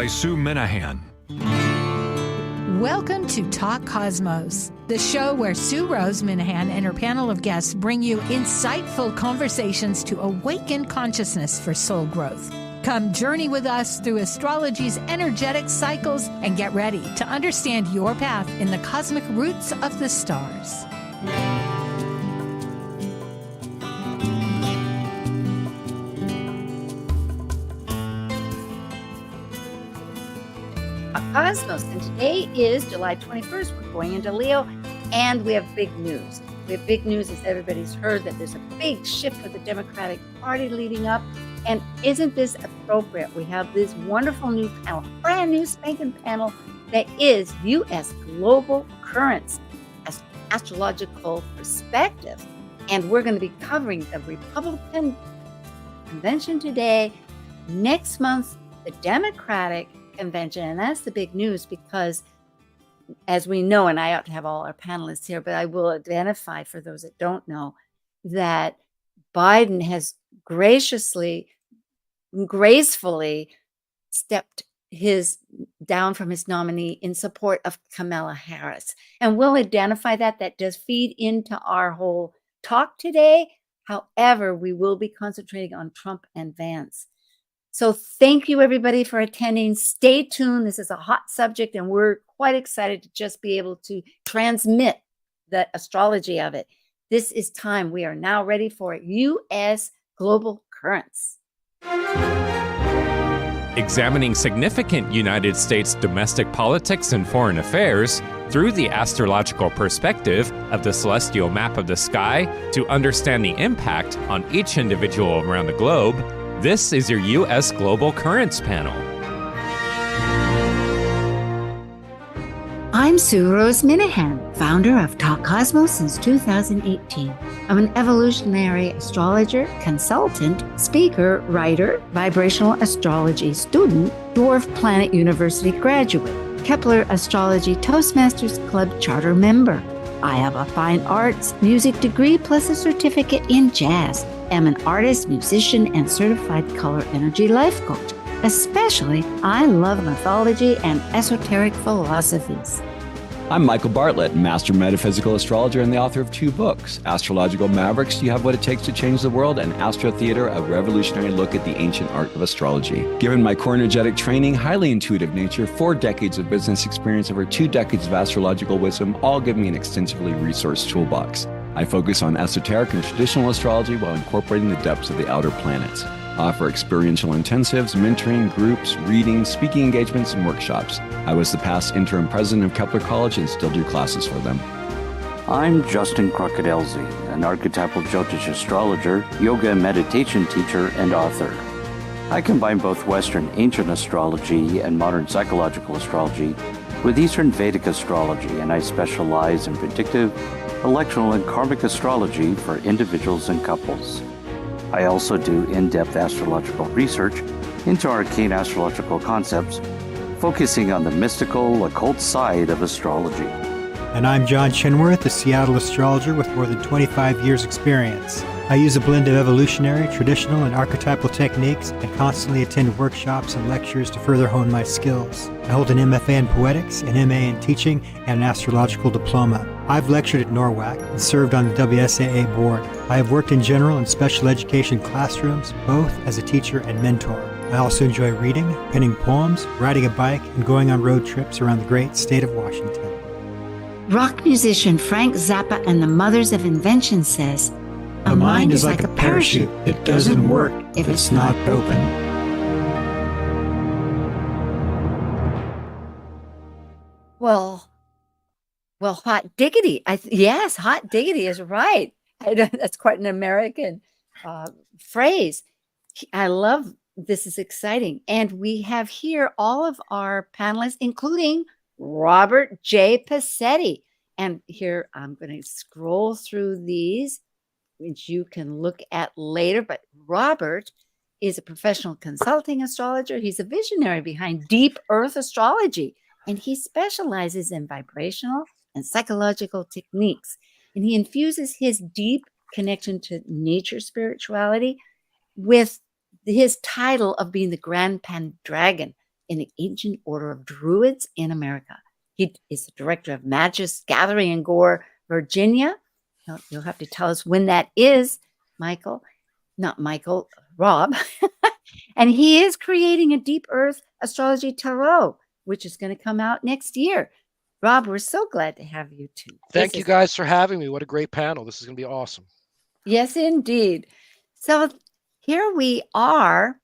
by Sue Minahan. Welcome to Talk Cosmos, the show where Sue Rose Minahan and her panel of guests bring you insightful conversations to awaken consciousness for soul growth. Come journey with us through astrology's energetic cycles and get ready to understand your path in the cosmic roots of the stars. Cosmos, and today is July 21st. We're going into Leo, and we have big news. We have big news, as everybody's heard, that there's a big shift for the Democratic Party leading up. And isn't this appropriate? We have this wonderful new panel, brand new spanking panel, that is US Global Currents, Astrological Perspective. And we're going to be covering the Republican convention today, next month, the Democratic convention. And that's the big news because, as we know, and I ought to have all our panelists here, but I will identify for those that don't know, that Biden has gracefully stepped down from his nominee in support of Kamala Harris. And we'll identify that does feed into our whole talk today. However, we will be concentrating on Trump and Vance. So thank you, everybody, for attending. Stay tuned. This is a hot subject, and we're quite excited to just be able to transmit the astrology of it. This is time. We are now ready for U.S. Global Currents. Examining significant United States domestic politics and foreign affairs through the astrological perspective of the celestial map of the sky to understand the impact on each individual around the globe. This is your U.S. Global Currents panel. I'm Sue Rose Minahan, founder of Talk Cosmos since 2018. I'm an evolutionary astrologer, consultant, speaker, writer, vibrational astrology student, Dwarf Planet University graduate, Kepler Astrology Toastmasters Club charter member. I have a fine arts music degree plus a certificate in jazz. I'm an artist, musician, and certified color energy life coach. Especially, I love mythology and esoteric philosophies. I'm Michael Bartlett, master metaphysical astrologer and the author of 2 books, Astrological Mavericks, You Have What It Takes to Change the World, and Astro Theater, a revolutionary look at the ancient art of astrology. Given my core energetic training, highly intuitive nature, 4 decades of business experience, over 2 decades of astrological wisdom, all give me an extensively resourced toolbox. I focus on esoteric and traditional astrology while incorporating the depths of the outer planets. I offer experiential intensives, mentoring, groups, readings, speaking engagements, and workshops. I was the past interim president of Kepler College and still do classes for them. I'm Justin Crockett Elzie, an archetypal Jyotish astrologer, yoga and meditation teacher, and author. I combine both Western ancient astrology and modern psychological astrology with Eastern Vedic astrology, and I specialize in predictive, electional, and karmic astrology for individuals and couples. I also do in-depth astrological research into arcane astrological concepts, focusing on the mystical, occult side of astrology. And I'm John Chinworth, a Seattle astrologer with more than 25 years' experience. I use a blend of evolutionary, traditional, and archetypal techniques and constantly attend workshops and lectures to further hone my skills. I hold an MFA in poetics, an MA in teaching, and an astrological diploma. I've lectured at NORWAC and served on the WSAA board. I have worked in general and special education classrooms, both as a teacher and mentor. I also enjoy reading, penning poems, riding a bike, and going on road trips around the great state of Washington. Rock musician Frank Zappa and the Mothers of Invention says, "A mind is like a parachute. It doesn't work if it's not open." Well, hot diggity. Yes, hot diggity is right. That's quite an American phrase. I love this. Is exciting. And we have here all of our panelists, including Robert J. Passetti. And here I'm going to scroll through these, which you can look at later. But Robert is a professional consulting astrologer. He's a visionary behind Deep Earth Astrology, and he specializes in vibrational and psychological techniques. And he infuses his deep connection to nature spirituality with his title of being the Grand Pandragon in the Ancient Order of Druids in America. He is the director of Magus Gathering in Gore, Virginia. You'll have to tell us when that is, Michael. Not Michael, Rob. And he is creating a Deep Earth Astrology Tarot, which is going to come out next year. Rob, we're so glad to have you too. Thank you guys for having me. What a great panel. This is going to be awesome. Yes, indeed. So here we are.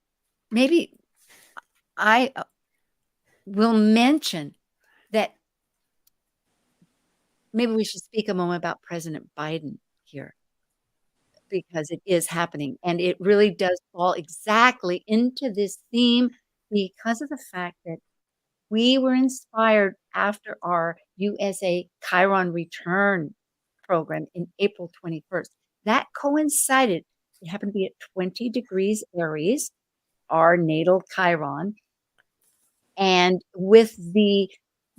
Maybe I will mention that maybe we should speak a moment about President Biden here, because it is happening. And it really does fall exactly into this theme because of the fact that we were inspired after our USA Chiron Return program in April 21st. That coincided. It happened to be at 20 degrees Aries, our natal Chiron, and with the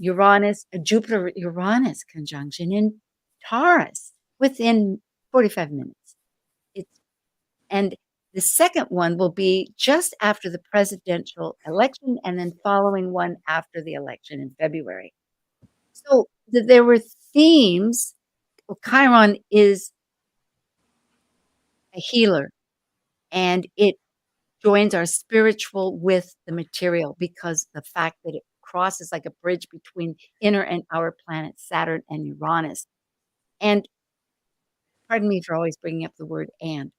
Jupiter-Uranus conjunction in Taurus within 45 minutes. And the second one will be just after the presidential election and then following one after the election in February. So there were themes. Well, Chiron is a healer, and it joins our spiritual with the material because the fact that it crosses like a bridge between inner and outer planets, Saturn and Uranus. And pardon me for always bringing up the word and.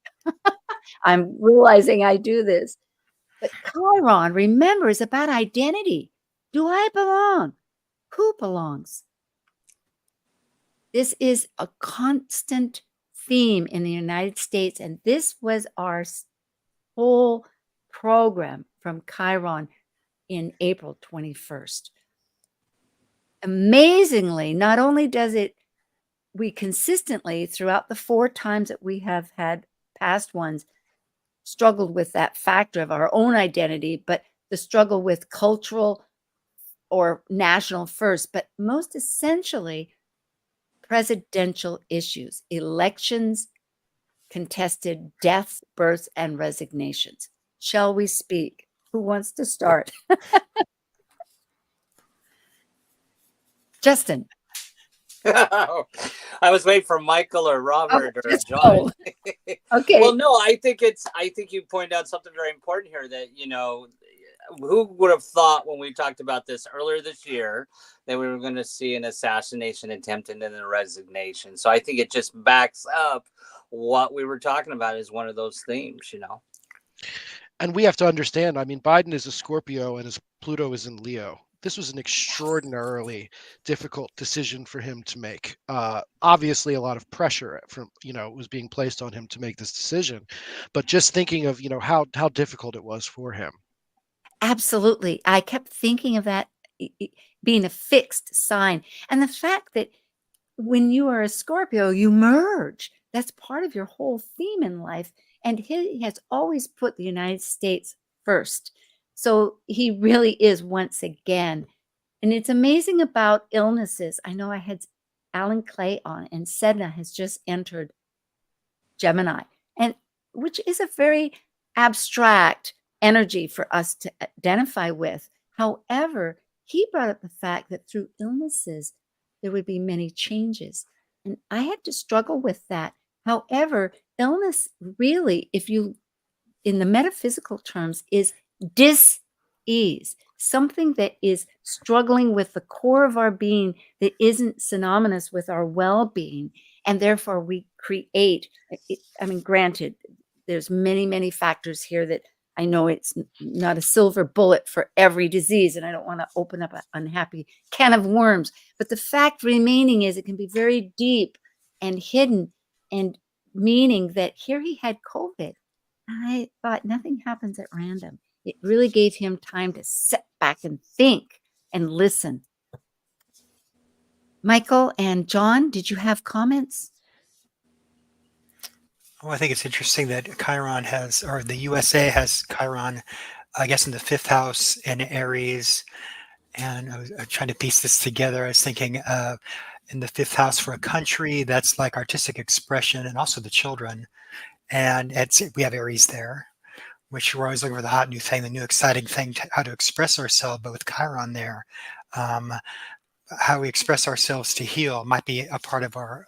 I'm realizing I do this. But Chiron, remember, is about identity. Do I belong? Who belongs? This is a constant theme in the United States, and this was our whole program from Chiron in April 21st. Amazingly, not only does we consistently, throughout the 4 times that we have had past ones, struggled with that factor of our own identity, but the struggle with cultural or national first, but most essentially presidential issues, elections, contested deaths, births, and resignations. Shall we speak? Who wants to start? Justin. I was waiting for Michael or Robert or John. Okay. Well, no, I think you pointed out something very important here that, who would have thought when we talked about this earlier this year that we were going to see an assassination attempt and then a resignation. So I think it just backs up what we were talking about as one of those themes, And we have to understand, Biden is a Scorpio and his Pluto is in Leo. This was an extraordinarily difficult decision for him to make. Obviously, a lot of pressure was being placed on him to make this decision. But just thinking of, how difficult it was for him. Absolutely. I kept thinking of that being a fixed sign. And the fact that when you are a Scorpio, you merge. That's part of your whole theme in life. And he has always put the United States first. So he really is once again. And it's amazing about illnesses. I know I had Alan Clay on, and Sedna has just entered Gemini, and which is a very abstract energy for us to identify with. However, he brought up the fact that through illnesses, there would be many changes. And I had to struggle with that. However, illness really, in the metaphysical terms, is dis-ease, something that is struggling with the core of our being that isn't synonymous with our well-being, and therefore we create. Granted, there's many, many factors here that I know it's not a silver bullet for every disease, and I don't want to open up an unhappy can of worms, but the fact remaining is it can be very deep and hidden, and meaning that here he had COVID. I thought nothing happens at random. It really gave him time to sit back and think and listen. Michael and John, did you have comments? Well, I think it's interesting that the USA has Chiron, I guess, in the 5th house in Aries. And I was trying to piece this together. I was thinking in the 5th house for a country, that's like artistic expression and also the children. And we have Aries there. which we're always looking for the hot new thing, the new exciting thing, how to express ourselves. But with Chiron there, how we express ourselves to heal might be a part of our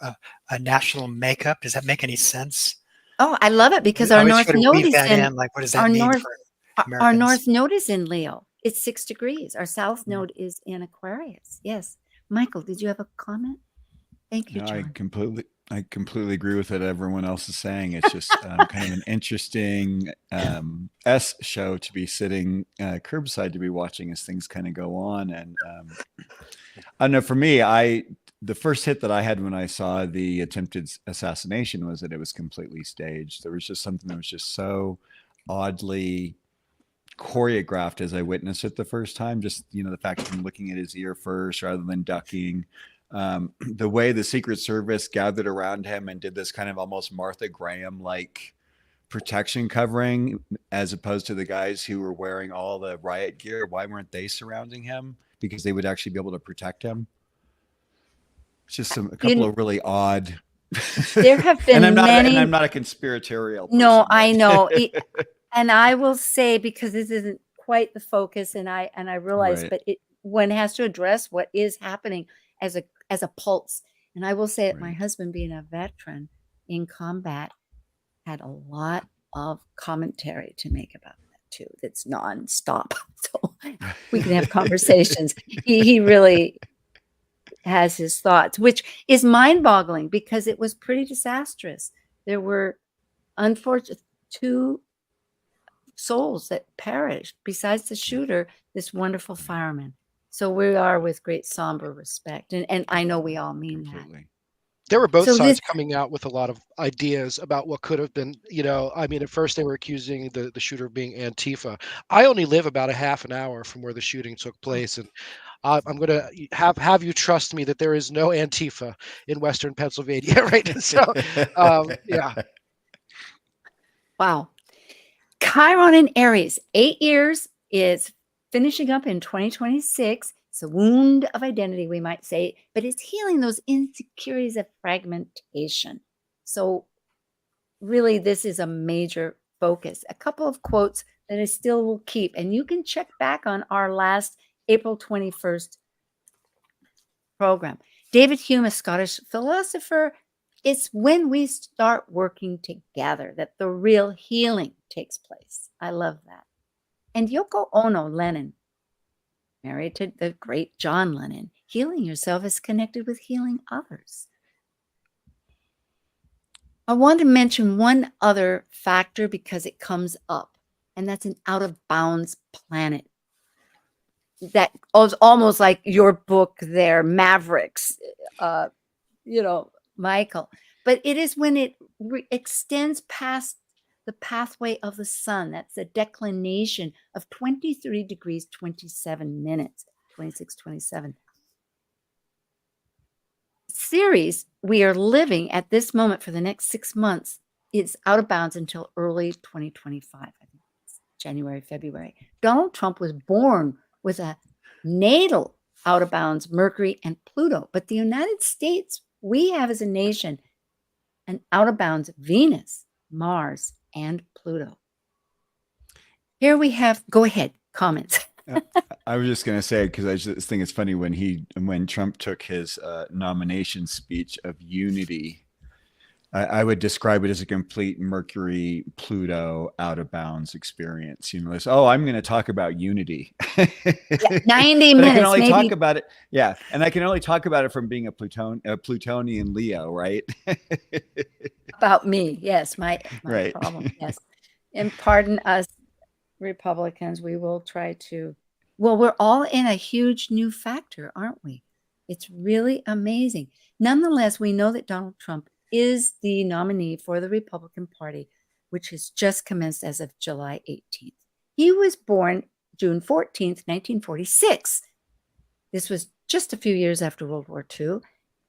a national makeup. Does that make any sense? Oh, I love it because I our always North try to Node weave is that in in. Like, what does that our mean North. for Our Americans? North Node is in Leo. It's 6 degrees. Our South Node is in Aquarius. Yes. Michael, did you have a comment? Thank you, No, John. I completely agree with what everyone else is saying. It's just kind of an interesting S show to be sitting curbside to be watching as things kind of go on. And I don't know, for me, the first hit that I had when I saw the attempted assassination was that it was completely staged. There was just something that was just so oddly choreographed as I witnessed it the first time. Just, the fact of him looking at his ear first rather than ducking. The way the Secret Service gathered around him and did this kind of almost Martha Graham like protection covering, as opposed to the guys who were wearing all the riot gear. Why weren't they surrounding him? Because they would actually be able to protect him. It's just a couple of really odd. There have been and many. I'm not a conspiratorial person. No, I know. And I will say, because this isn't quite the focus, and I realize, Right. but one has to address what is happening as a pulse. And I will say that my Right. husband, being a veteran in combat, had a lot of commentary to make about that too. That's nonstop. So we can have conversations. He really has his thoughts, which is mind-boggling because it was pretty disastrous. There were unfortunate 2 souls that perished besides the shooter, this wonderful fireman. So we are with great somber respect. And I know we all mean Completely. There were both So sides this- coming out with a lot of ideas about what could have been, at first they were accusing the shooter of being Antifa. I only live about a half an hour from where the shooting took place. And I'm going to have you trust me that there is no Antifa in Western Pennsylvania, right? So, yeah. Wow. Chiron in Aries, 8 years, is finishing up in 2026. It's a wound of identity, we might say, but it's healing those insecurities of fragmentation. So really, this is a major focus. A couple of quotes that I still will keep, and you can check back on our last April 21st program. David Hume, a Scottish philosopher, it's when we start working together that the real healing takes place. I love that. And Yoko Ono, Lennon, married to the great John Lennon, healing yourself is connected with healing others. I want to mention one other factor because it comes up, and that's an out of bounds planet. That was almost like your book there, Mavericks, Michael. But it is when it extends past the pathway of the sun. That's a declination of 23 degrees, 27 minutes, 26, 27. Series we are living at this moment for the next 6 months is out of bounds until early 2025. I think it's January, February. Donald Trump was born with a natal out of bounds Mercury and Pluto. But the United States, we have as a nation an out of bounds Venus, Mars, and Pluto. Here we have, go ahead, comments. I was just going to say, because I just think it's funny when Trump took his nomination speech of unity, I would describe it as a complete Mercury Pluto out of bounds experience. It's, I'm going to talk about unity. 90 but minutes. I can only maybe. talk about it. Yeah, and I can only talk about it from being a Plutonian Leo, right? About me, yes, my Right. problem, yes. And pardon us, Republicans. We will try to. Well, we're all in a huge new factor, aren't we? It's really amazing. Nonetheless, we know that Donald Trump is the nominee for the Republican Party, which has just commenced as of July 18th. He was born June 14th, 1946. This was just a few years after World War II,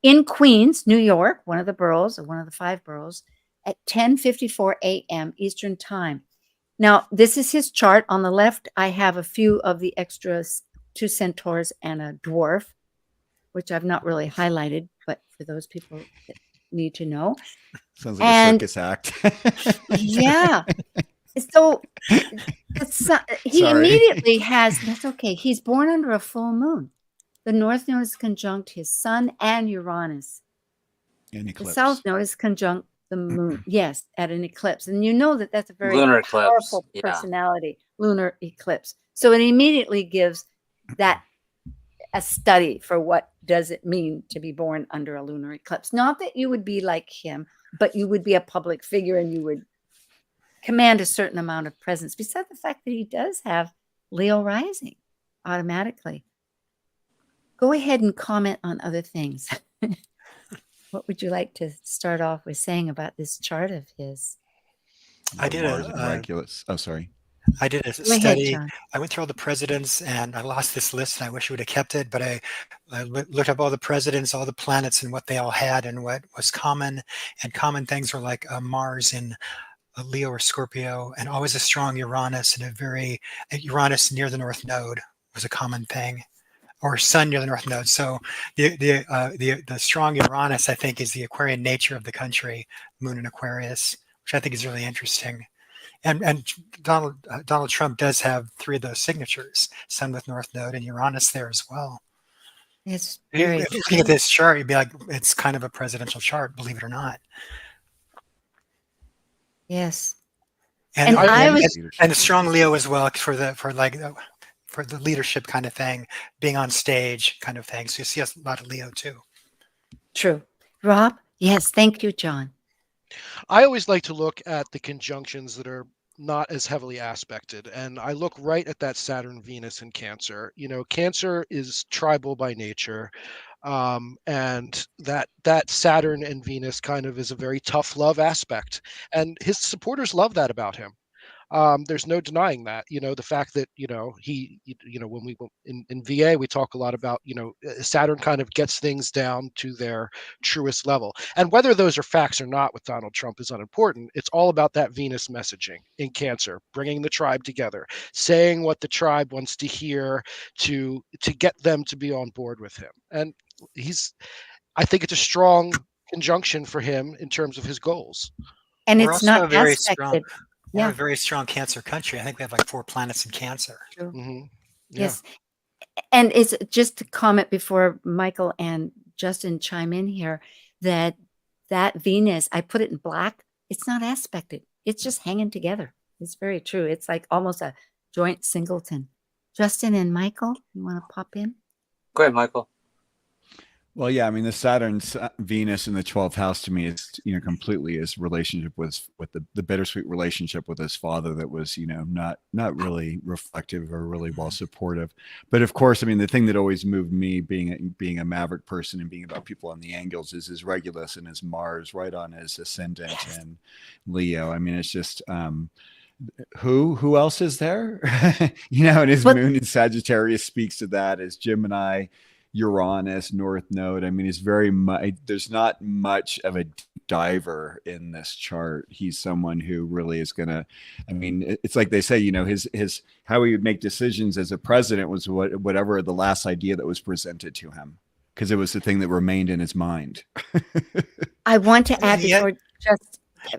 in Queens, New York, one of the boroughs, or one of the 5 boroughs, at 10:54 a.m. Eastern Time. Now, this is his chart. On the left, I have a few of the extras, 2 centaurs and a dwarf, which I've not really highlighted, but for those people that need to know. Sounds like a circus act. Yeah. So he Sorry. immediately has, that's okay. He's born under a full moon. The North Node is conjunct his Sun and Uranus. An The eclipse. South Node is conjunct the moon. Yes, at an eclipse. And you know that that's a very Lunar eclipse. powerful Yeah. personality, lunar eclipse. So it immediately gives that a study for what does it mean to be born under a lunar eclipse. Not that you would be like him, but you would be a public figure and you would command a certain amount of presence, besides the fact that he does have Leo rising automatically. Go ahead and comment on other things. What would you like to start off with saying about this chart of his? I did Mars and a Regulus. Oh, sorry. I did a Go ahead, study. John. I went through all the presidents and I lost this list and I wish I would have kept it, but I looked up all the presidents, all the planets and what they all had and what was common. And common things were like Mars in Leo or Scorpio, and always a strong Uranus and Uranus near the North Node was a common thing, or Sun near the North Node. So the strong Uranus, I think, is the Aquarian nature of the country, Moon in Aquarius, which I think is really interesting. And Donald Trump does have 3 of those signatures, Sun with North Node and Uranus there as well. It's very Looking at this chart, you'd be like, it's kind of a presidential chart, believe it or not. yes. And I was and a strong Leo as well for the leadership kind of thing, being on stage kind of thing. So you see a lot of Leo too. true. Rob? Yes, thank you, John. I always like to look at the conjunctions that are not as heavily aspected, and I look right at that Saturn Venus in Cancer. You know, Cancer is tribal by nature, and that Saturn and Venus kind of is a very tough love aspect, and his supporters love that about him. There's no denying that. You know, the fact that when we in VA we talk a lot about Saturn kind of gets things down to their truest level, and whether those are facts or not with Donald Trump is unimportant. It's all about that Venus messaging in Cancer, bringing the tribe together, saying what the tribe wants to hear to get them to be on board with him. And I think it's a strong conjunction for him in terms of his goals. And We're it's also not very aspected. We're Yeah. a very strong Cancer country. I think we have like 4 planets in Cancer. Mm-hmm. Yes. And it's just to comment before Michael and Justin chime in here that Venus, I put it in black, it's not aspected. It's just hanging together. It's very true. It's like almost a joint singleton. Justin and Michael, you want to pop in? Go ahead, Michael. Well, yeah, I mean, the Saturn's Venus in the 12th house to me is, completely his relationship with the bittersweet relationship with his father that was, not really reflective or really well supportive. But of course, I mean, the thing that always moved me being a maverick person and being about people on the angles is his Regulus and his Mars right on his ascendant and Leo. I mean, it's just who else is there? And his moon in Sagittarius speaks to that as Gemini, Uranus, North Node. I mean, it's very much, there's not much of a diver in this chart. He's someone who really is going to, I mean, it's like they say, his how he would make decisions as a president was whatever the last idea that was presented to him, because it was the thing that remained in his mind. I want to add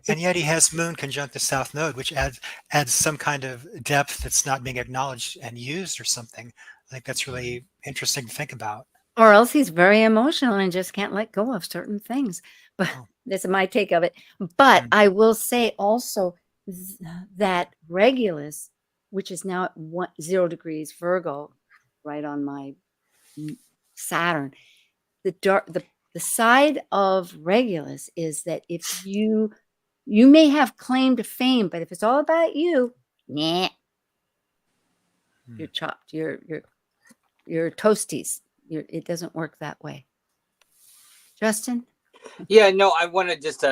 And yet he has Moon conjunct the South Node, which adds some kind of depth that's not being acknowledged and used or something. I think that's really interesting to think about. Or else he's very emotional and just can't let go of certain things. But this is my take of it. But I will say also that Regulus, which is now at 0 degrees Virgo, right on my Saturn, the side of Regulus is that if you may have claim to fame, but if it's all about you, nah, you're chopped. You're toasties. It doesn't work that way. Justin? Yeah, no, I wanted just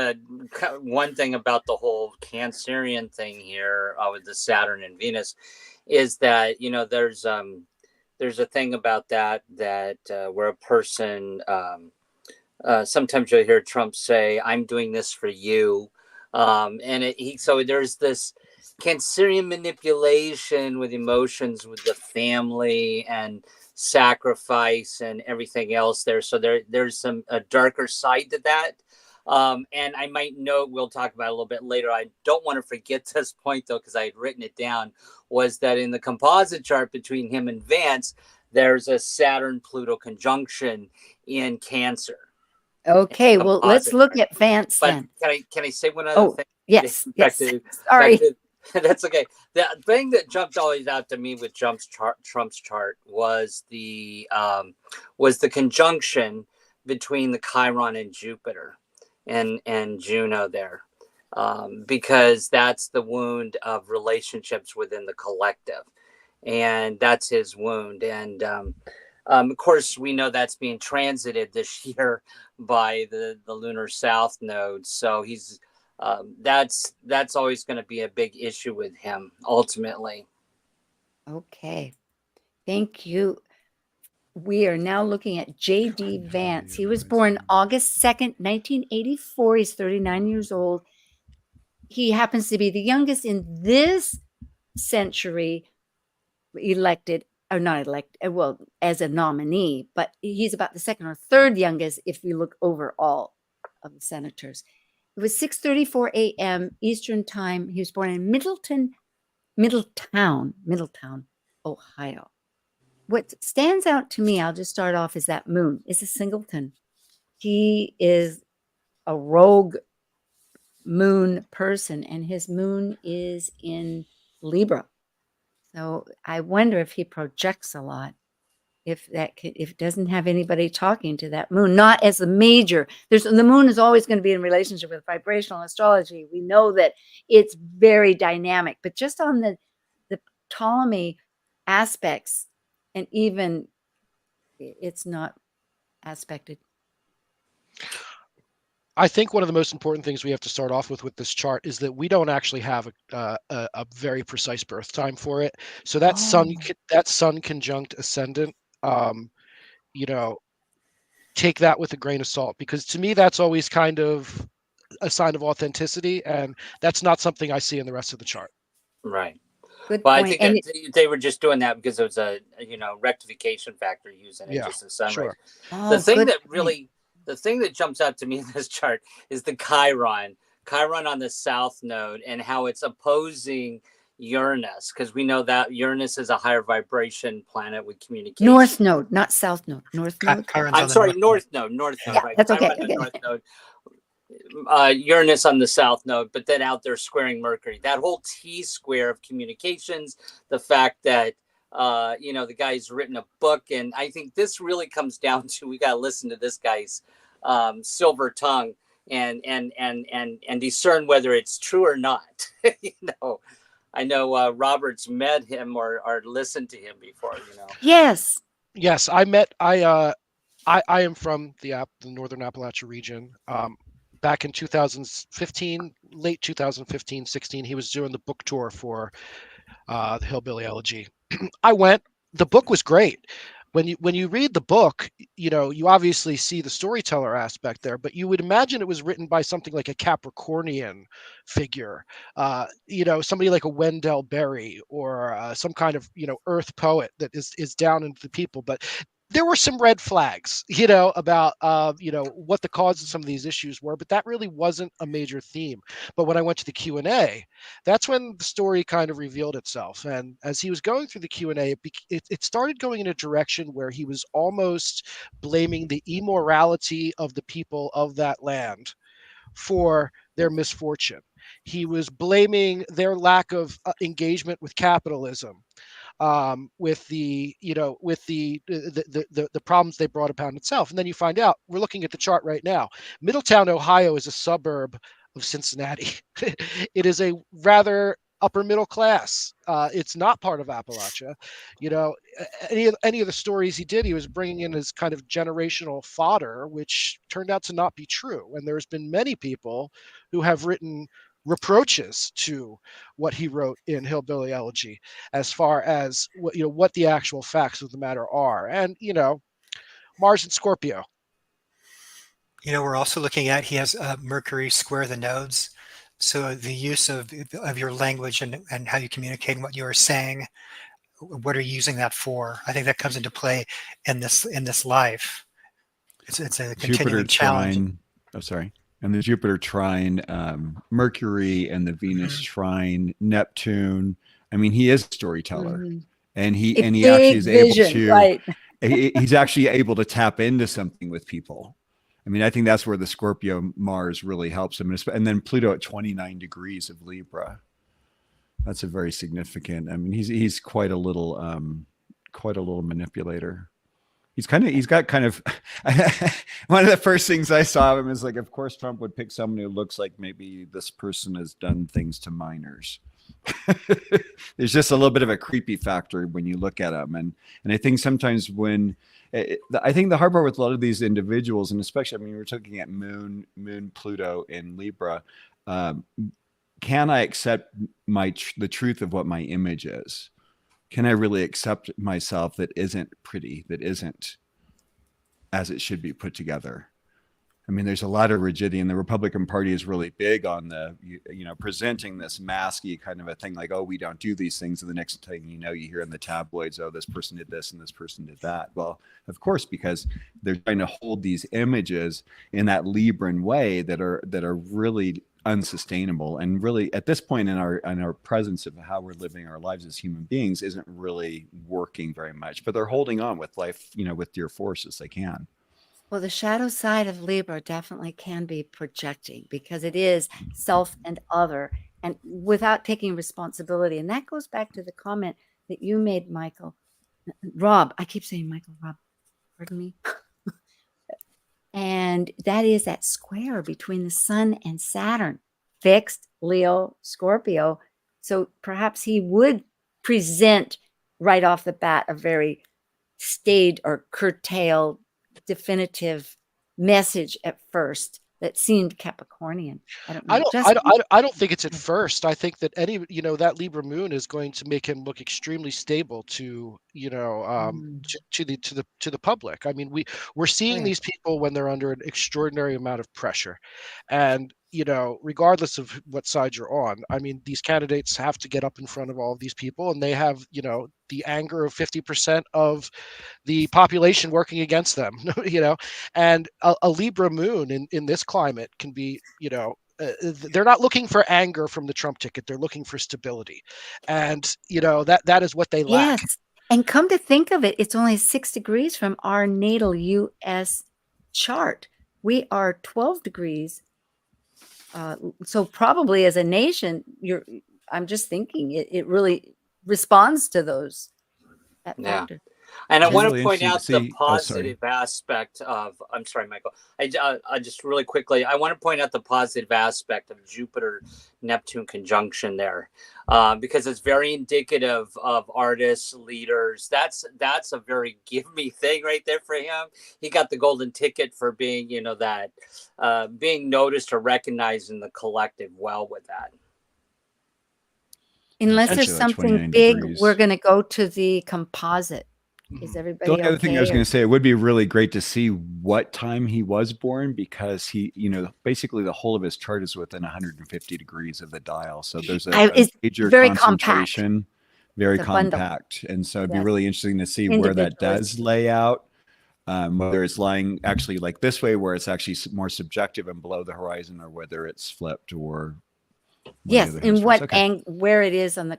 one thing about the whole Cancerian thing here with the Saturn and Venus is that, there's a thing about that where a person, sometimes you'll hear Trump say, I'm doing this for you. So there's this Cancerian manipulation with emotions with the family and sacrifice and everything else there. So there's a darker side to that. And I might note, we'll talk about it a little bit later. I don't want to forget this point, though, because I had written it down, was that in the composite chart between him and Vance, there's a Saturn-Pluto conjunction in Cancer. Okay, well, let's look at Vance then. Can I say one other thing? Yes, yes. Sorry. That's okay. The thing that jumped always out to me with Trump's chart was the conjunction between the Chiron and Jupiter and Juno there, because that's the wound of relationships within the collective, and that's his wound. And of course, we know that's being transited this year by the lunar south node. So he's that's always going to be a big issue with him ultimately. Okay, thank you. We are now looking at J.D. Vance. He was born August 2nd, 1984. He's 39 years old. He happens to be the youngest in this century elected, or not elected, well, as a nominee, but he's about the second or third youngest if we look overall of the senators. It was 6:34 a.m. Eastern Time. He was born in Middletown, Ohio. What stands out to me, I'll just start off, is that moon is a singleton. He is a rogue moon person, and his moon is in Libra. So I wonder if he projects a lot, if it doesn't have anybody talking to that moon, not as a major. The moon is always going to be in relationship with vibrational astrology. We know that it's very dynamic, but just on the Ptolemy aspects, and even it's not aspected. I think one of the most important things we have to start off with this chart is that we don't actually have a very precise birth time for it. So that sun conjunct ascendant, take that with a grain of salt, because to me that's always kind of a sign of authenticity, and that's not something I see in the rest of the chart. Right. Good well, point. I think they were just doing that because it was a rectification factor using it, just the sun. Sure. The thing that jumps out to me in this chart is the Chiron on the south node, and how it's opposing Uranus, because we know that Uranus is a higher vibration planet with communication. North node, not south node. North node. I'm sorry, north node. Yeah, right. That's okay. North node. Uranus on the south node, but then out there squaring Mercury. That whole T-square of communications, the fact that the guy's written a book, and I think this really comes down to, we got to listen to this guy's silver tongue and discern whether it's true or not. I know Robert's met him or listened to him before. Yes, I am from the Northern Appalachia region. Back in 2015, late 2015, 16, he was doing the book tour for the Hillbilly Elegy. I went. The book was great. When you read the book, you obviously see the storyteller aspect there, but you would imagine it was written by something like a Capricornian figure, somebody like a Wendell Berry, or some kind of earth poet that is down into the people. But there were some red flags, about what the cause of some of these issues were, but that really wasn't a major theme. But when I went to the Q&A, that's when the story kind of revealed itself. And as he was going through the Q&A, it started going in a direction where he was almost blaming the immorality of the people of that land for their misfortune. He was blaming their lack of engagement with capitalism, with the problems they brought upon itself. And then you find out, we're looking at the chart right now, Middletown, Ohio is a suburb of Cincinnati. It is a rather upper middle class. It's not part of Appalachia. Any of the stories he did, he was bringing in his kind of generational fodder, which turned out to not be true. And there's been many people who have written reproaches to what he wrote in Hillbilly Elegy, as far as what the actual facts of the matter are. And Mars and Scorpio. We're also looking at, he has Mercury square the nodes, so the use of your language and how you communicate and what you are saying, what are you using that for? I think that comes into play in this life. It's a continuing challenge. Oh, sorry. And the Jupiter trine Mercury and the Venus trine Neptune. I mean, he is a storyteller, and he actually is able to. Right. He's actually able to tap into something with people. I mean, I think that's where the Scorpio Mars really helps him, and then Pluto at 29 degrees of Libra. That's a very significant. I mean, he's quite a little manipulator. He's got kind of one of the first things I saw of him is like, of course, Trump would pick someone who looks like maybe this person has done things to minors. There's just a little bit of a creepy factor when you look at him. And I think sometimes I think the hard part with a lot of these individuals, and especially, I mean, we're looking at Moon, Pluto in Libra. Can I accept the truth of what my image is? Can I really accept myself that isn't pretty, that isn't as it should be put together? I mean, there's a lot of rigidity, and the Republican Party is really big on presenting this masky kind of a thing, like, oh, we don't do these things. And the next thing you know, you hear in the tabloids, oh, this person did this and this person did that. Well, of course, because they're trying to hold these images in that Libran way that are really unsustainable, and really at this point in our presence of how we're living our lives as human beings isn't really working very much, but they're holding on with life, with dear force as they can. Well, the shadow side of Libra definitely can be projecting, because it is self and other, and without taking responsibility. And that goes back to the comment that you made, Rob. I keep saying Michael, Rob, pardon me. And that is that square between the Sun and Saturn, fixed Leo, Scorpio. So perhaps he would present right off the bat a very staid or curtailed, definitive message at first that seemed Capricornian. I don't know. I don't think it's at first. I think that that Libra moon is going to make him look extremely stable to the public. I mean, we're seeing these people when they're under an extraordinary amount of pressure, and regardless of what side you're on, I mean, these candidates have to get up in front of all of these people, and they have the anger of 50% of the population working against them. And a Libra moon in this climate can be they're not looking for anger from the Trump ticket. They're looking for stability. And, that is what they lack. Yes. And come to think of it, it's only 6 degrees from our natal U.S. chart. We are 12 degrees. So probably as a nation, I'm just thinking it really responds to those. That factor. And I want to point out the positive aspect of, I'm sorry, Michael. I just really quickly, I want to point out the positive aspect of Jupiter-Neptune conjunction there, because it's very indicative of artists, leaders. That's a very give me thing right there for him. He got the golden ticket for being, being noticed or recognized in the collective well with that. Unless there's something big, we're going to go to the composite. Is everybody the only other thing I was going to say, it would be really great to see what time he was born, because he, basically the whole of his chart is within 150 degrees of the dial. So there's a major very concentration, very compact. Bundle. And so it'd be really interesting to see where that does lay out, whether it's lying actually like this way, where it's actually more subjective and below the horizon, or whether it's flipped, or yes, and what where it is on the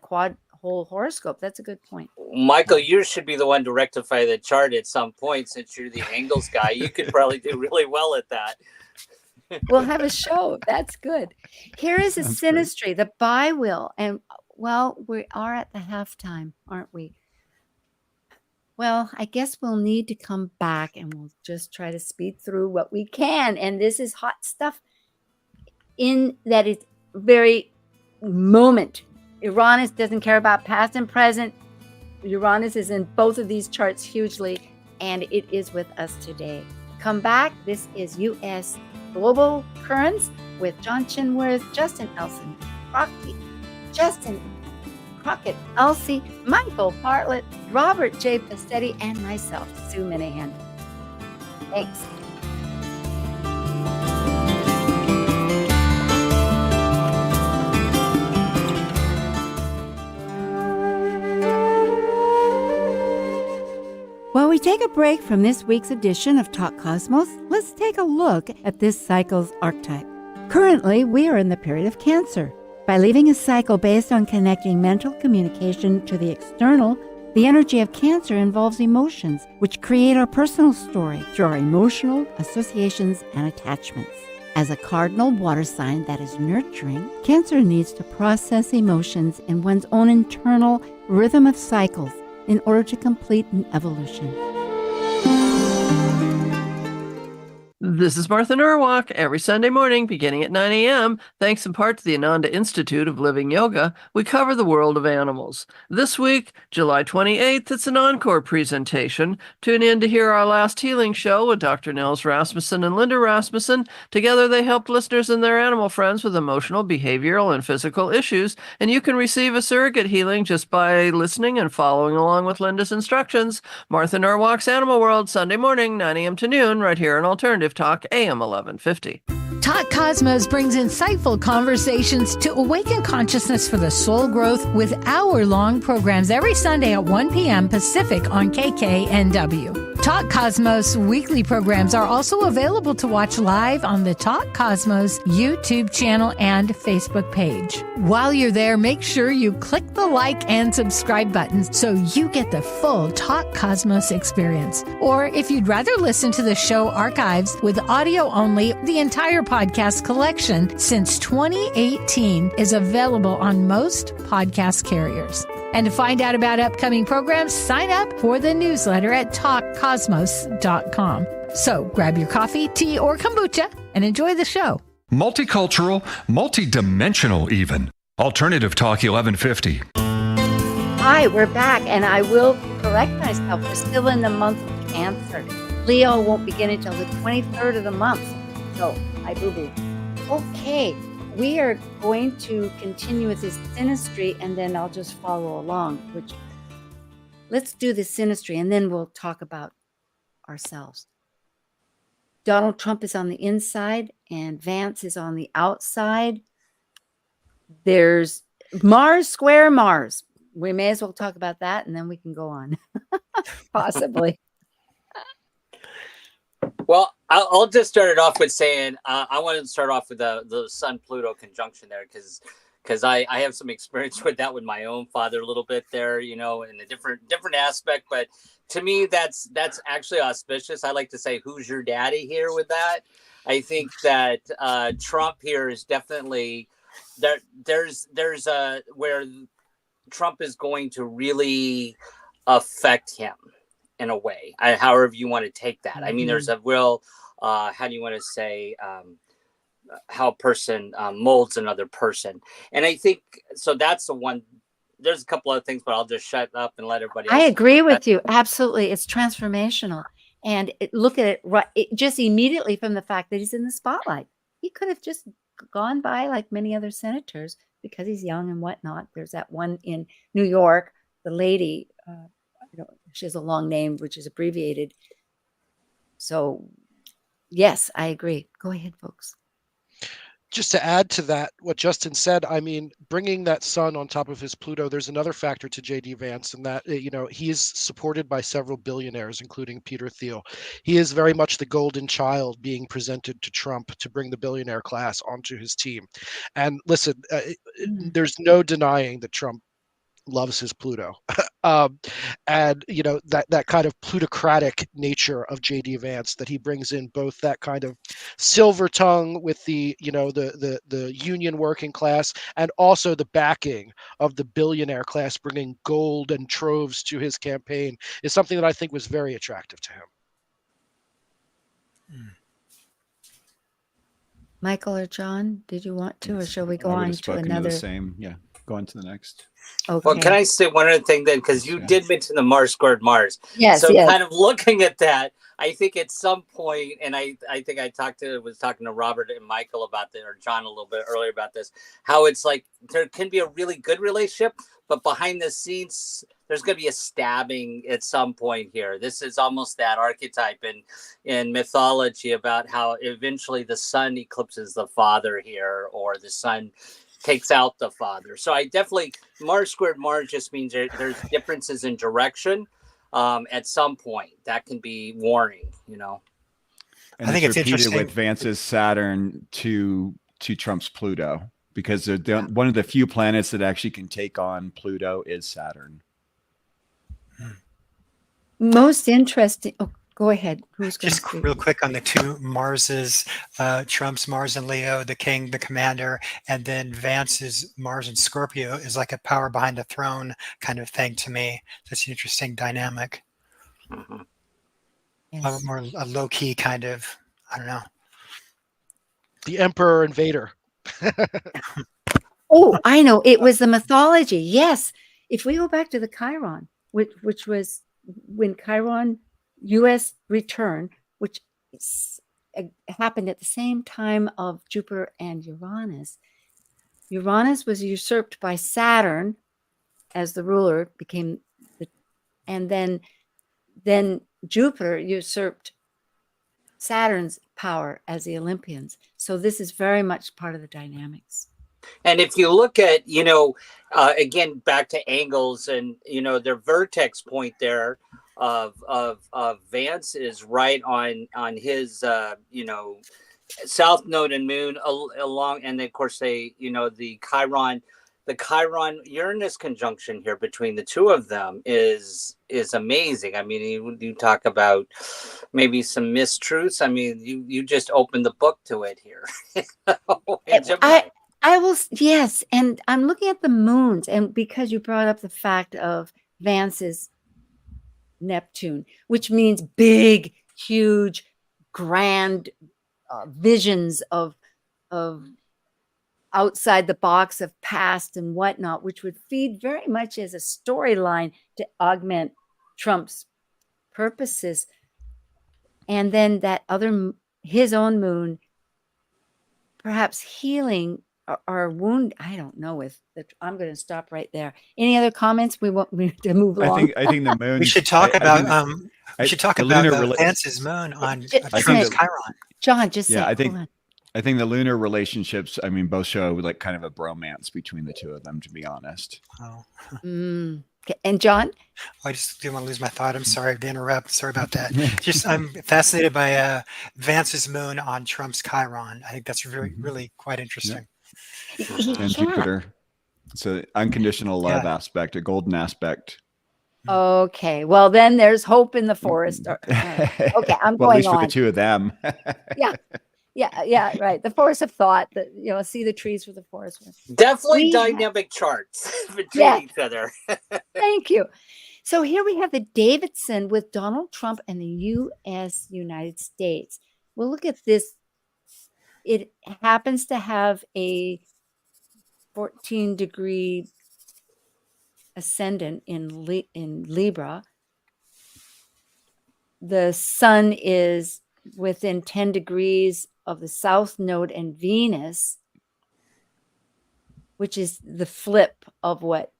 whole horoscope. That's a good point. Michael, you should be the one to rectify the chart at some point, since you're the angles guy. You could probably do really well at that. We'll have a show. That's good. Here is a synastry, the bi-wheel. And, well, we are at the halftime, aren't we? Well, I guess we'll need to come back, and we'll just try to speed through what we can. And this is hot stuff in that it's very moment. Uranus doesn't care about past and present. Uranus is in both of these charts hugely, and it is with us today. Come back. This is U.S. Global Currents with John Chinworth, Crockett Elzie, Michael Bartlett, Robert J. Pastetti, and myself, Sue Minahan. Thanks. While we take a break from this week's edition of Talk Cosmos, let's take a look at this cycle's archetype. Currently, we are in the period of Cancer. By leaving a cycle based on connecting mental communication to the external, the energy of Cancer involves emotions, which create our personal story through our emotional associations and attachments. As a cardinal water sign that is nurturing, Cancer needs to process emotions in one's own internal rhythm of cycles in order to complete an evolution. This is Martha Norwalk every Sunday morning beginning at 9 a.m. Thanks in part to the Ananda Institute of Living Yoga, we cover the world of animals. This week, July 28th, it's an encore presentation. Tune in to hear our last healing show with Dr. Nils Rasmussen and Linda Rasmussen. Together, they helped listeners and their animal friends with emotional, behavioral, and physical issues. And you can receive a surrogate healing just by listening and following along with Linda's instructions. Martha Norwalk's Animal World, Sunday morning, 9 a.m. to noon, right here on Alternative Talk, AM 1150. Talk Cosmos brings insightful conversations to awaken consciousness for the soul growth with hour-long programs every Sunday at 1 p.m. Pacific on KKNW. Talk Cosmos weekly programs are also available to watch live on the Talk Cosmos YouTube channel and Facebook page. While you're there, make sure you click the like and subscribe buttons so you get the full Talk Cosmos experience. Or if you'd rather listen to the show archives with audio only, the entire podcast collection since 2018 is available on most podcast carriers. And to find out about upcoming programs, sign up for the newsletter at talkcosmos.com. So grab your coffee, tea, or kombucha and enjoy the show. Multicultural, multidimensional even. Alternative Talk 1150. Hi, we're back, and I will correct myself. We're still in the month of Cancer. Leo won't begin until the 23rd of the month. So, I boo-boo. Okay, we are going to continue with this synastry, and then I'll just follow along. Let's do the synastry, and then we'll talk about ourselves. Donald Trump is on the inside, and Vance is on the outside. There's Mars square Mars. We may as well talk about that, and then we can go on. Possibly. Well, I'll just start it off with saying I wanted to start off with the Sun-Pluto conjunction there because I have some experience with that with my own father a little bit there, in a different aspect. But to me, that's actually auspicious. I like to say, who's your daddy here with that? I think that Trump here is definitely there. There's where Trump is going to really affect him in a way, however you want to take that. I mean, there's a real, how do you want to say, how a person molds another person. And I think, so that's the one. There's a couple other things, but I'll just shut up and let everybody else. I agree with you. Absolutely. It's transformational. And look at it just immediately from the fact that he's in the spotlight. He could have just gone by like many other senators because he's young and whatnot. There's that one in New York, the lady, she has a long name, which is abbreviated. So, yes, I agree. Go ahead, folks. Just to add to that, what Justin said, I mean, bringing that sun on top of his Pluto, there's another factor to J.D. Vance in that, he is supported by several billionaires, including Peter Thiel. He is very much the golden child being presented to Trump to bring the billionaire class onto his team. And listen, there's no denying that Trump loves his Pluto. And that kind of plutocratic nature of J.D. Vance, that he brings in both that kind of silver tongue with the union working class, and also the backing of the billionaire class, bringing gold and troves to his campaign, is something that I think was very attractive to him. Michael or John, did you want to, or shall we go on to another? The same. Yeah, go on to the next. Okay. Well, can I say one other thing then? Because you did mention the Mars squared Mars. Yes. So yes. kind of looking at that, I think at some point, and I think I was talking to Robert and Michael about this, or John a little bit earlier about this, how it's like there can be a really good relationship, but behind the scenes, there's going to be a stabbing at some point here. This is almost that archetype in mythology about how eventually the son eclipses the father here, or the son takes out the father. So I definitely, Mars squared Mars just means there's differences in direction at some point. That can be warning, And I think it's repeated with Vance's Saturn to to Trump's Pluto, because one of the few planets that actually can take on Pluto is Saturn. Most interesting. Oh, go ahead. Who's going to Just speak? real quick on the two Marses, Trump's Mars and Leo, the king, the commander, and then Vance's Mars and Scorpio is like a power behind the throne kind of thing to me. That's an interesting dynamic. Yes. More a low-key kind of, I don't know. The Emperor and Vader. Oh, I know. It was the mythology. Yes. If we go back to the Chiron, which was when Chiron US return, which happened at the same time of Jupiter and Uranus. Uranus was usurped by Saturn as the ruler, and then Jupiter usurped Saturn's power as the Olympians. So this is very much part of the dynamics. And if you look at, again, back to angles and, their vertex point there of Vance is right on his, south node and moon along. And of course, the Chiron Uranus conjunction here between the two of them is amazing. I mean, you talk about maybe some mistruths. I mean, you just opened the book to it here. I will, yes. And I'm looking at the moons, and because you brought up the fact of Vance's Neptune, which means big, huge, grand visions of outside the box of past and whatnot, which would feed very much as a storyline to augment Trump's purposes. And then that his own moon, perhaps healing our wound. I don't know I'm going to stop right there. Any other comments? We need to move along. I think the moon. We should talk about Vance's moon on Trump's Chiron. John, just say. I think the lunar relationships, I mean, both show like kind of a bromance between the two of them, to be honest. Oh. Okay. And John? I just didn't want to lose my thought. I'm sorry to interrupt. Sorry about that. I'm fascinated by Vance's moon on Trump's Chiron. I think that's really quite interesting. Yeah. And Jupiter. It's an unconditional love aspect, a golden aspect. Okay. Well, then there's hope in the forest. Okay, I'm going at least on. for the two of them. Yeah, right. The forest of thought, see the trees for the forest. Definitely dynamic charts between each other. Thank you. So here we have the Davidson with Donald Trump and the United States. Well, look at this. It happens to have a 14-degree ascendant in Libra. The sun is within 10 degrees of the south node and Venus, which is the flip of what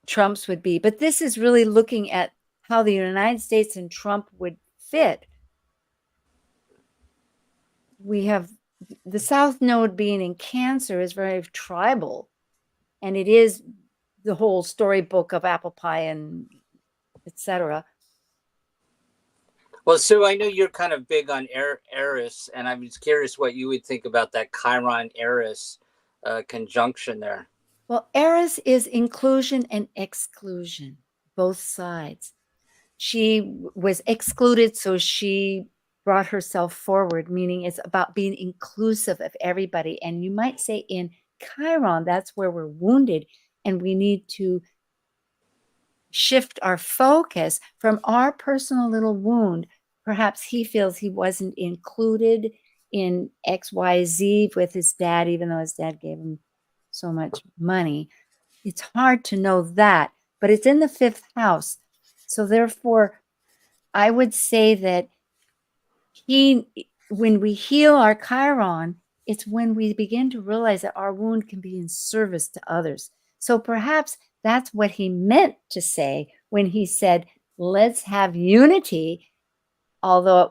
Trump's would be. But this is really looking at how the United States and Trump would fit. We have the south node being in Cancer is very tribal, and it is the whole storybook of apple pie and etc. Well, Sue, I know you're kind of big on Eris, and I'm just curious what you would think about that Chiron-Eris conjunction there. Well, Eris is inclusion and exclusion, both sides. She was excluded, so she brought herself forward, meaning it's about being inclusive of everybody. And you might say in Chiron, that's where we're wounded, and we need to shift our focus from our personal little wound. Perhaps he feels he wasn't included in XYZ with his dad, even though his dad gave him so much money. It's hard to know that, but it's in the 5th house. So therefore, I would say that when we heal our Chiron, it's when we begin to realize that our wound can be in service to others. So perhaps that's what he meant to say when he said, let's have unity, although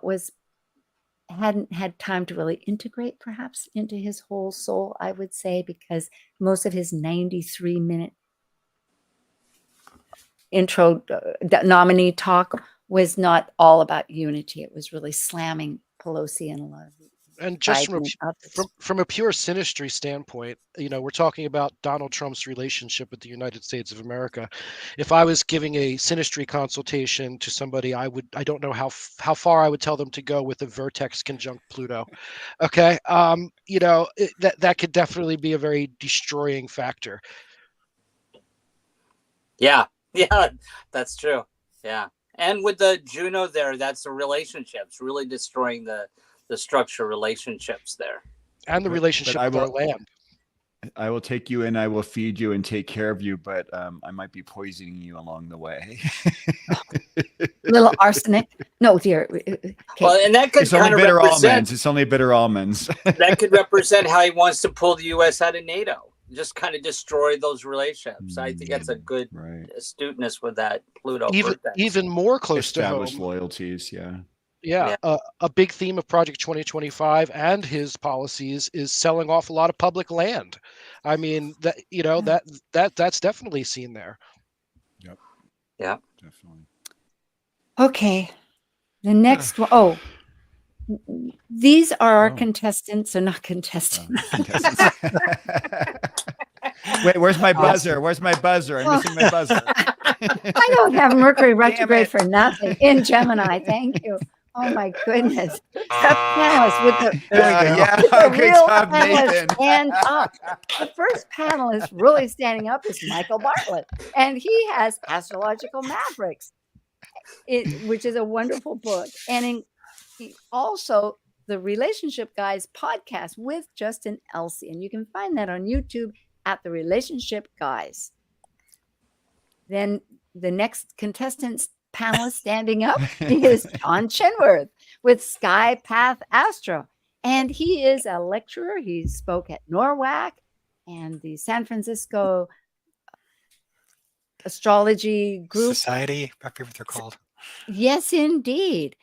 hadn't had time to really integrate perhaps into his whole soul, I would say, because most of his 93-minute intro nominee talk was not all about unity. It was really slamming Pelosi and a lot of And just Biden and others. from a pure synastry standpoint, we're talking about Donald Trump's relationship with the United States of America. If I was giving a synastry consultation to somebody, I don't know how far I would tell them to go with a vertex conjunct Pluto. Okay, that could definitely be a very destroying factor. Yeah, that's true. Yeah, and with the Juno there, that's the relationships, really destroying the structure relationships there. And the relationship with our land. I will take you and I will feed you and take care of you, but I might be poisoning you along the way. Little arsenic. No, dear. Okay. Well, and that could It's only kind of bitter represent. almonds. It's only bitter almonds. That could represent how he wants to pull the U.S. out of NATO. Just kind of destroy those relationships. I think that's a good astuteness with that Pluto. Even more close to home. Established loyalties, yeah. Yeah, a big theme of Project 2025 and his policies is selling off a lot of public land. I mean, that's definitely seen there. Yep. Yeah. Definitely. Okay. The next one. Oh, these are our contestants, or not contestants. Wait, where's my buzzer? Where's my buzzer? I'm missing my buzzer. I don't have Mercury retrograde for nothing in Gemini. Thank you. Oh my goodness. The panelists with the real panelists stand up. The first panelist really standing up is Michael Bartlett, and he has Astrological Mavericks, which is a wonderful book. And also the Relationship Guys podcast with Justin Elzie. And you can find that on YouTube at the Relationship Guys. Then the next contestants panelist standing up is John Chinworth with Sky Path Astro. And he is a lecturer. He spoke at NORWAC and the San Francisco Astrology Group. Society, I forget what they're called. Yes, indeed.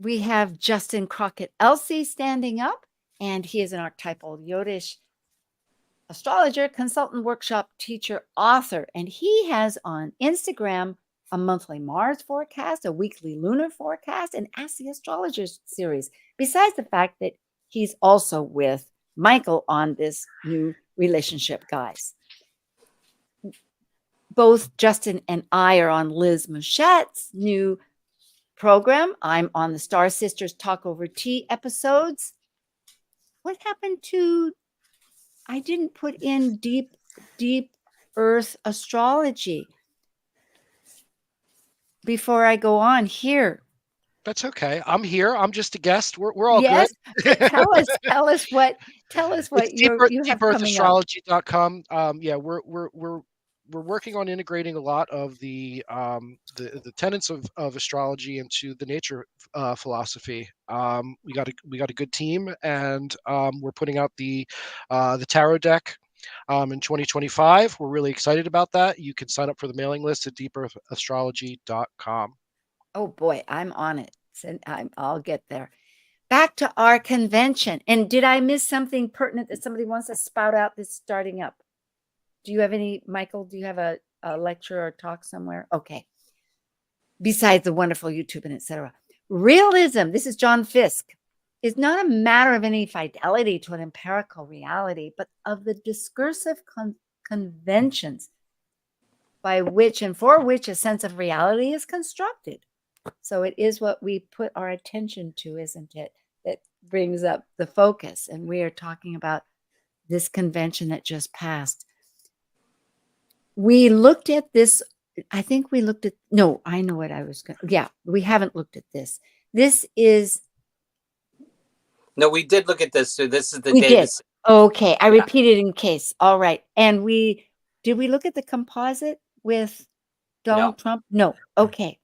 We have Justin Crockett Elzie standing up, and he is an archetypal Yodish astrologer, consultant, workshop teacher, author, and he has on Instagram a monthly Mars forecast, a weekly lunar forecast, and Ask the Astrologer series, besides the fact that he's also with Michael on this new Relationship Guys. Both Justin and I are on Liz Mouchette's new program. I'm on the Star Sisters Talk Over Tea episodes. What happened to... I didn't put in deep earth astrology before I go on here. That's okay. I'm here. I'm just a guest. We're all good. Tell us what it's you have coming up. deepearthastrology.com. We're working on integrating a lot of the tenets of astrology into the nature philosophy. We got a good team, and we're putting out the tarot deck in 2025. We're really excited about that. You can sign up for the mailing list at deepearthastrology.com. Oh boy, I'm on it. I'll get there. Back to our convention. And did I miss something pertinent that somebody wants to spout out that's starting up? Do you have any, Michael? Do you have a lecture or talk somewhere? Okay. Besides the wonderful YouTube and etc. Realism, this is John Fisk, is not a matter of any fidelity to an empirical reality, but of the discursive conventions by which and for which a sense of reality is constructed. So it is what we put our attention to, isn't it? That brings up the focus. And we are talking about this convention that just passed. We looked at this. I think we looked at, no, I know what I was going to, yeah, we haven't looked at this. This is. No, we did look at this. So this is the we data. Did. Okay. I repeated in case. All right. And did we look at the composite with Donald Trump? No. Okay.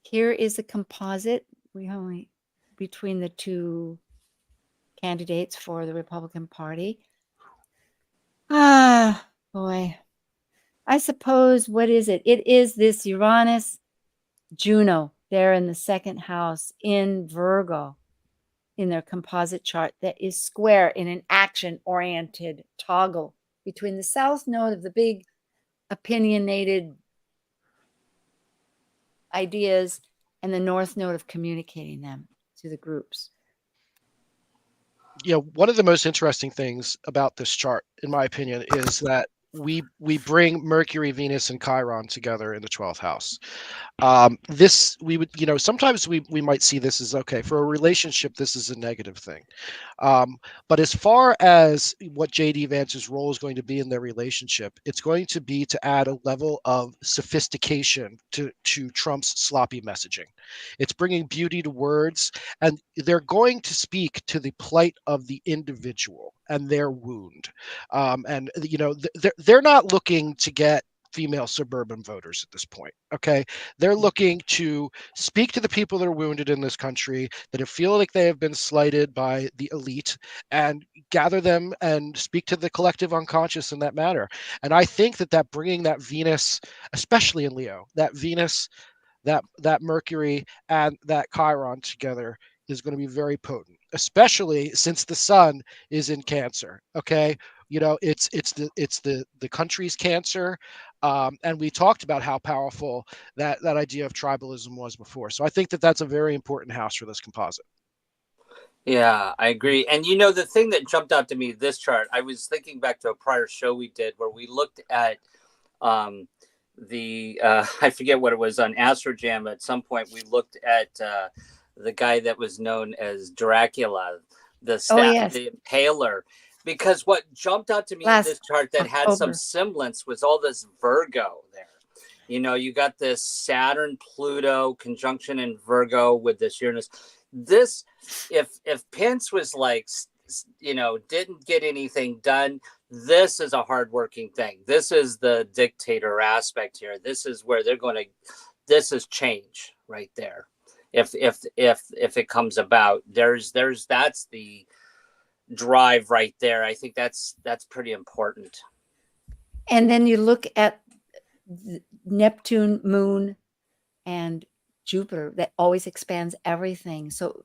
Here is a composite. We only between the two candidates for the Republican Party. Ah, boy. I suppose, what is it? It is this Uranus Juno there in the second house in Virgo in their composite chart that is square in an action-oriented toggle between the south node of the big opinionated ideas and the north node of communicating them. to the groups. One of the most interesting things about this chart, in my opinion, is that we bring Mercury, Venus, and Chiron together in the 12th house. This we would, sometimes we might see this as okay for a relationship. This is a negative thing, but as far as what JD Vance's role is going to be in their relationship, it's going to be to add a level of sophistication to Trump's sloppy messaging. It's bringing beauty to words, and they're going to speak to the plight of the individual and their wound. And they're not looking to get female suburban voters at this point. Okay. They're looking to speak to the people that are wounded in this country, that feel like they have been slighted by the elite, and gather them and speak to the collective unconscious in that matter. And I think that bringing that Venus, especially in Leo, that Venus, that Mercury, and that Chiron together is going to be very potent, especially since the sun is in Cancer. Okay. It's the country's Cancer. And we talked about how powerful that idea of tribalism was before. So I think that's a very important house for this composite. Yeah, I agree. And the thing that jumped out to me, this chart, I was thinking back to a prior show we did where we looked at I forget what it was on Astrojam. At some point we looked at the guy that was known as Dracula, the Impaler. Because what jumped out to me in this chart that had some semblance was all this Virgo there. You got this Saturn-Pluto conjunction in Virgo with this Uranus. This, if Pence was like, didn't get anything done, this is a hardworking thing. This is the dictator aspect here. This is where this is change right there. If it comes about, that's the drive right there. I think that's pretty important. And then you look at Neptune, Moon, and Jupiter, that always expands everything. So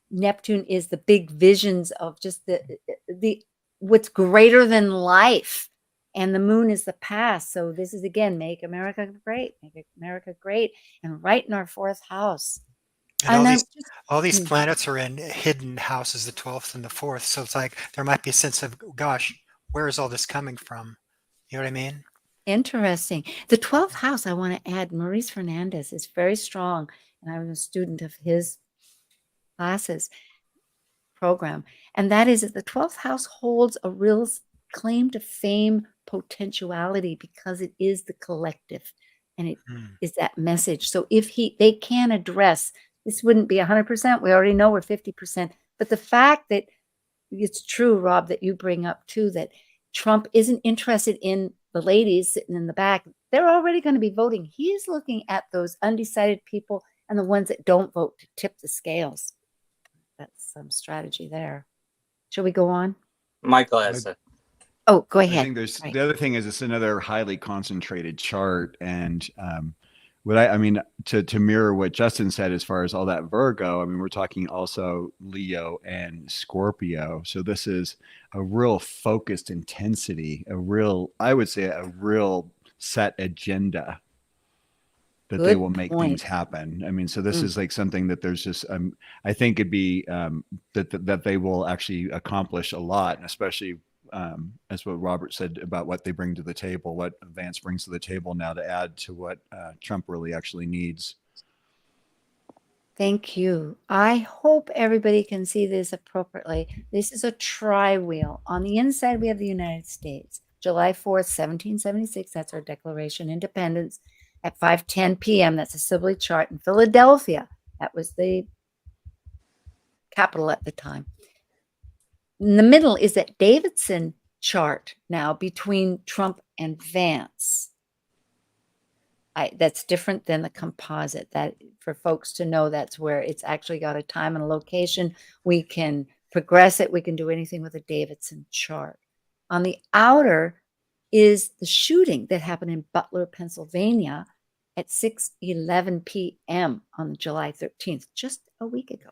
Neptune is the big visions of just the what's greater than life, and the Moon is the past. So this is again, make America great, and right in our 4th house. And all these planets are in hidden houses, the 12th and the 4th. So it's like there might be a sense of, gosh, where is all this coming from? You know what I mean? Interesting. The 12th house, I want to add, Maurice Fernandez is very strong, and I was a student of his classes program. And that is that the 12th house holds a real claim to fame potentiality because it is the collective, and it is that message. So if they can address, this wouldn't be 100%. We already know we're 50%. But the fact that it's true, Rob, that you bring up too, that Trump isn't interested in the ladies sitting in the back. They're already going to be voting. He's looking at those undecided people and the ones that don't vote to tip the scales. That's some strategy there. Shall we go on? Michael has it. Oh, go ahead. I think the other thing is it's another highly concentrated chart, and to mirror what Justin said as far as all that Virgo, we're talking also Leo and Scorpio. So this is a real focused intensity, I would say a real set agenda that they will make things happen. So this is like something that there's just, I think it'd be that they will actually accomplish a lot, and especially as what Robert said about what they bring to the table, what Vance brings to the table now to add to what Trump really actually needs. Thank you. I hope everybody can see this appropriately. This is a tri-wheel. On the inside, we have the United States. July 4th, 1776, that's our Declaration of Independence. At 5:10 p.m., that's a Sibley chart in Philadelphia. That was the capital at the time. In the middle is that Davidson chart now between Trump and Vance. That's different than the composite. That for folks to know, that's where it's actually got a time and a location. We can progress it. We can do anything with a Davidson chart. On the outer is the shooting that happened in Butler, Pennsylvania at 6:11 p.m. on July 13th, just a week ago,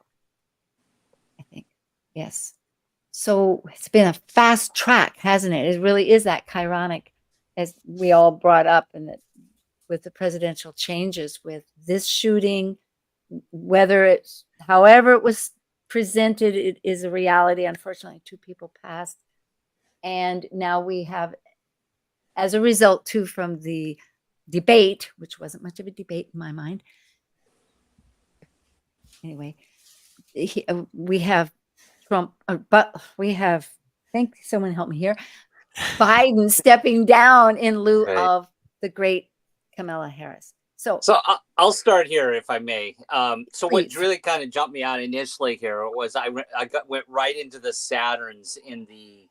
I think. Yes. So it's been a fast track, hasn't it? It really is that chironic, as we all brought up, and that with the presidential changes, with this shooting, whether it's however it was presented, it is a reality. Unfortunately, 2 people passed. And now we have, as a result, too, from the debate, which wasn't much of a debate in my mind. Anyway, we have Trump, but we have, thank someone help me here, Biden stepping down in lieu of the great Kamala Harris. So I'll start here if I may. So Please. what really kind of jumped me out initially here was went right into the Saturns in the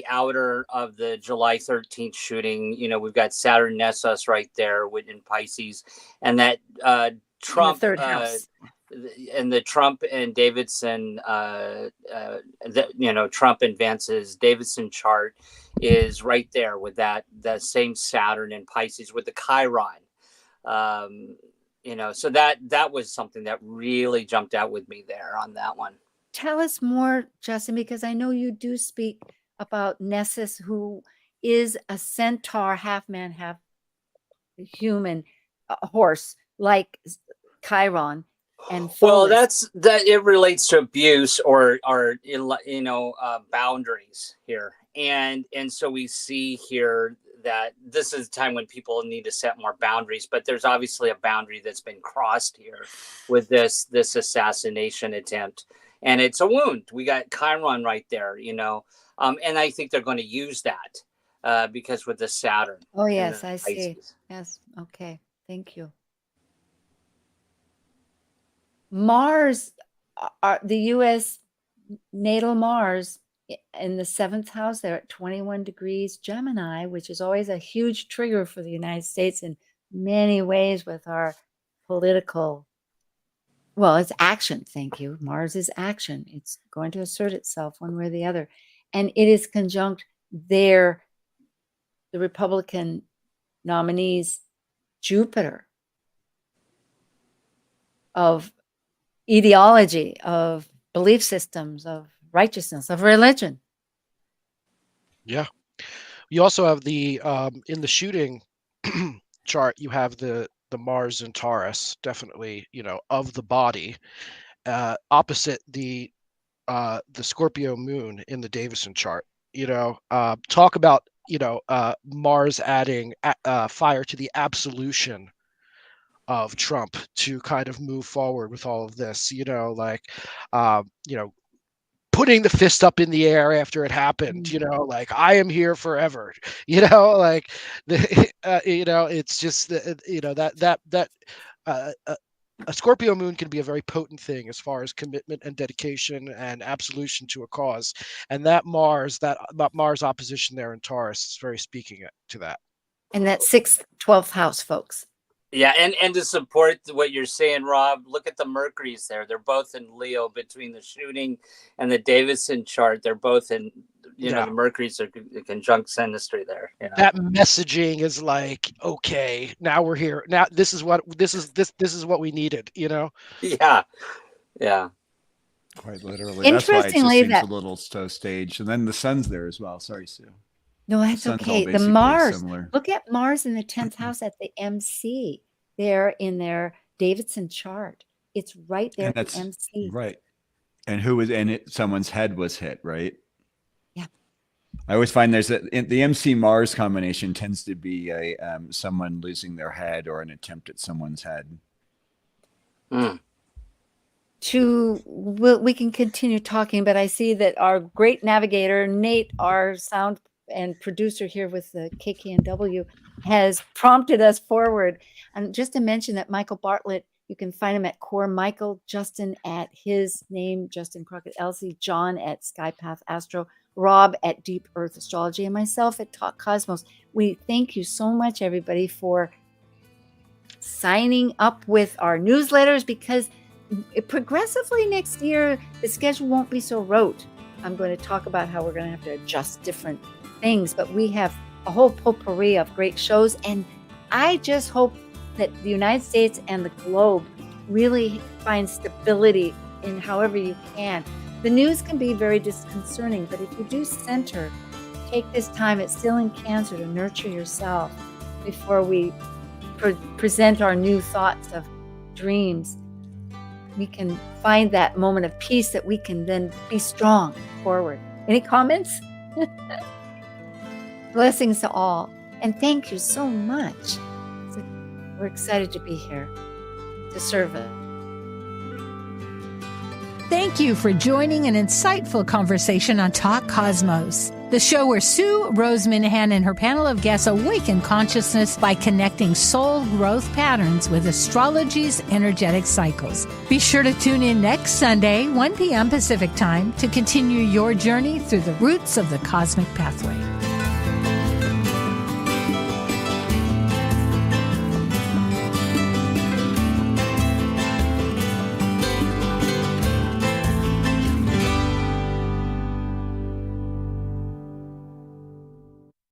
outer of the July 13th shooting. You know, we've got Saturn Nessus right there in Pisces, and that Trump, third house. and the Trump and Davidson, Trump and Vance's Davidson chart is right there with that same Saturn in Pisces with the Chiron. So that was something that really jumped out with me there on that one. Tell us more, Justin, because I know you do speak about Nessus, who is a centaur, half man, half human, horse, like Chiron. And well, that it relates to abuse or boundaries here, and so we see here that this is a time when people need to set more boundaries, but there's obviously a boundary that's been crossed here with this assassination attempt, and it's a wound. We got Chiron right there, and I think they're going to use that because with the Saturn. Oh yes, I see. Yes, okay, thank you. Mars, the U.S. natal Mars in the 7th house, they're at 21 degrees Gemini, which is always a huge trigger for the United States in many ways with our political, it's action. Thank you. Mars is action. It's going to assert itself one way or the other. And it is conjunct the Republican nominees, Jupiter, of ideology, of belief systems, of righteousness, of religion. Yeah. You also have the in the shooting chart, you have the Mars in Taurus, definitely, of the body, opposite the Scorpio moon in the Davison chart. Talk about Mars adding fire to the absolution of Trump to kind of move forward with all of this, putting the fist up in the air after it happened, like I am here forever, it's just, a Scorpio moon can be a very potent thing as far as commitment and dedication and absolution to a cause. And that Mars opposition there in Taurus is very speaking to that. And that 6th, 12th house, folks. Yeah, and to support what you're saying, Rob, look at the Mercuries there. They're both in Leo between the shooting and the Davidson chart. They're both in, the Mercuries are conjunct synastry there. That messaging is like, okay, now we're here. Now this is what we needed, Yeah. Quite literally. Interestingly, that's why it just seems a little so staged. And then the sun's there as well. Sorry, Sue. No, that's okay. The Mars, look at Mars in the 10th house at the MC there in their Davidson chart. It's right there at the MC. Right. And who was in it? Someone's head was hit, right? Yeah. I always find the MC Mars combination tends to be someone losing their head or an attempt at someone's head. We can continue talking, but I see that our great navigator, Nate, our sound and producer here with the KKNW, has prompted us forward. And just to mention that Michael Bartlett, you can find him at Core Michael, Justin at his name, Justin Crockett Elzie, John at Skypath Astro, Rob at Deep Earth Astrology, and myself at Talk Cosmos. We thank you so much, everybody, for signing up with our newsletters, because progressively next year, the schedule won't be so rote. I'm going to talk about how we're going to have to adjust different things, but we have a whole potpourri of great shows, and I just hope that the United States and the globe really find stability in however you can. The news can be very disconcerting, but if you do take this time, it's still in Cancer, to nurture yourself before we present our new thoughts of dreams we can find that moment of peace that we can then be strong forward. Any comments? Blessings to all. And thank you so much. We're excited to be here to serve it. Thank you for joining an insightful conversation on Talk Cosmos, the show where Sue Rose Minahan and her panel of guests awaken consciousness by connecting soul growth patterns with astrology's energetic cycles. Be sure to tune in next Sunday, 1 p.m. Pacific Time, to continue your journey through the roots of the cosmic pathway.